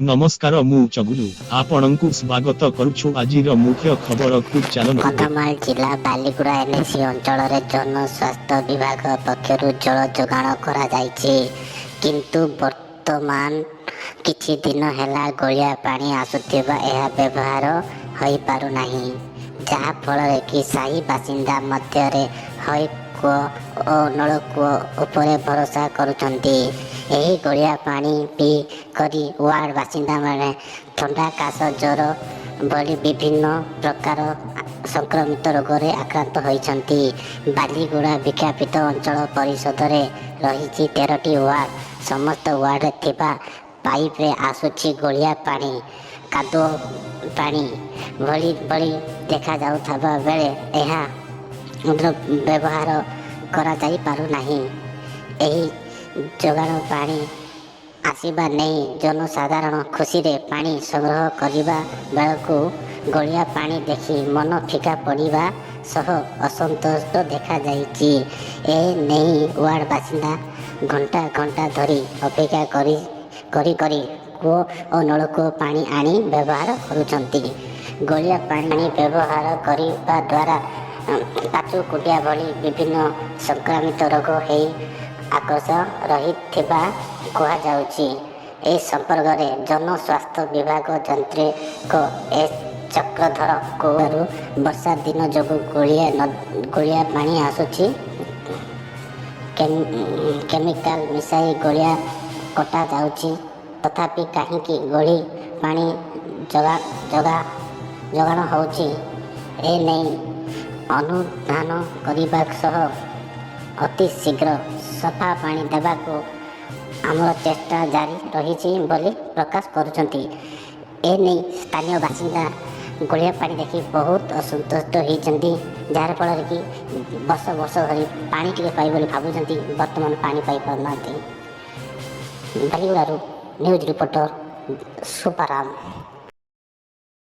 ନମସ୍କାର ମୁଁ ଚଗୁଲୁ ଆପଣଙ୍କୁ ସ୍ୱାଗତ କରୁଛୁ ଆଜିର ମୁଖ୍ୟ ଖବରକୁ ଚାଲନ୍ତୁ। କନ୍ଧମାଳ ଜିଲ୍ଲା ବାଲିଗୁଡ଼ା ଏନ୍ଏସି ଅଞ୍ଚଳରେ ଜନସ୍ୱାସ୍ଥ୍ୟ ବିଭାଗ ପକ୍ଷରୁ ଜଳ ଯୋଗାଣ କରାଯାଇଛି, କିନ୍ତୁ ବର୍ତ୍ତମାନ କିଛି ଦିନ ହେଲା ଗୋଳିଆ ପାଣି ଆସୁଥିବା ଏହା ବ୍ୟବହାର ହୋଇପାରୁନାହିଁ, ଯାହାଫଳରେ କି ସାହି ବାସିନ୍ଦା ମଧ୍ୟରେ ହୋଇ କୂଅ ଓ ନଳକୂଅ ଉପରେ ଭରସା କରୁଛନ୍ତି। ଏହି ଗୋଳିଆ ପାଣି ପିଇ କରି ୱାର୍ଡ ବାସିନ୍ଦାମାନେ ଥଣ୍ଡା, କାଶ, ଜ୍ୱର ଭଳି ବିଭିନ୍ନ ପ୍ରକାର ସଂକ୍ରମିତ ରୋଗରେ ଆକ୍ରାନ୍ତ ହୋଇଛନ୍ତି। ବାଲିଗୁଡ଼ା ବିଜ୍ଞାପିତ ଅଞ୍ଚଳ ପରିଷଦରେ ରହିଛି 13ଟି ୱାର୍ଡ। ସମସ୍ତ ୱାର୍ଡରେ ଥିବା ପାଇପ୍ରେ ଆସୁଛି ଗୋଳିଆ ପାଣି। କାଦୁଅ ପାଣି ଭଳି ଦେଖାଯାଉଥିବା ବେଳେ ଏହା ବ୍ୟବହାର କରାଯାଇପାରୁନାହିଁ। ଏହି ଯୋଗାଣ ପାଣି ଆସିବା ନେଇ ଜନସାଧାରଣ ଖୁସିରେ ପାଣି ସଂଗ୍ରହ କରିବା ବେଳକୁ ଗୋଳିଆ ପାଣି ଦେଖି ମନ ଫିକା ପଡ଼ିବା ସହ ଅସନ୍ତୋଷ ଦେଖାଯାଇଛି। ଏ ନେଇ ୱାର୍ଡ ବାସିନ୍ଦା ଘଣ୍ଟା ଘଣ୍ଟା ଧରି ଅପେକ୍ଷା କରି କୂଅ ଓ ନଳକୂଅ ପାଣି ଆଣି ବ୍ୟବହାର କରୁଛନ୍ତି। ଗୋଳିଆ ପାଣି ବ୍ୟବହାର କରିବା ଦ୍ୱାରା ପାଚୁକୁଟିଆ ଭଳି ବିଭିନ୍ନ ସଂକ୍ରମିତ ରୋଗ ହେଇ ଆକ୍ରୋଶ ରହିଥିବା କୁହାଯାଉଛି। ଏ ସମ୍ପର୍କରେ ଜନସ୍ୱାସ୍ଥ୍ୟ ବିଭାଗ ଯାନ୍ତ୍ରିକ ଏସ୍ ଚକ୍ରଧର କହୁବାରୁ ବର୍ଷା ଦିନ ଯୋଗୁଁ ଗୋଳିଆ ପାଣି ଆସୁଛି, କେମିକାଲ ମିଶାଇ ଗୋଳିଆ କଟାଯାଉଛି, ତଥାପି କାହିଁକି ଗୋଳି ପାଣି ଯୋଗାଣ ହେଉଛି, ଏ ନେଇ ଅନୁଧ୍ୟାନ କରିବା ସହ ଅତି ଶୀଘ୍ର ସଫା ପାଣି ଦେବାକୁ ଆମର ଚେଷ୍ଟା ଜାରି ରହିଛି ବୋଲି ପ୍ରକାଶ କରୁଛନ୍ତି। ଏ ନେଇ ସ୍ଥାନୀୟ ବାସିନ୍ଦା ଗୋଳିଆ ପାଣି ଦେଖି ବହୁତ ଅସନ୍ତୁଷ୍ଟ ହୋଇଛନ୍ତି, ଯାହାର ଫଳରେ କି ବର୍ଷ ବର୍ଷ ଧରି ପାଣି ଟିକେ ପାଇବେ ବୋଲି ଭାବୁଛନ୍ତି, ବର୍ତ୍ତମାନ ପାଣି ପାଇପାରୁନାହାନ୍ତି। ବାଲିଗୁଡ଼ାରୁ ନ୍ୟୁଜ୍ ରିପୋର୍ଟର ସୁପାରାମ।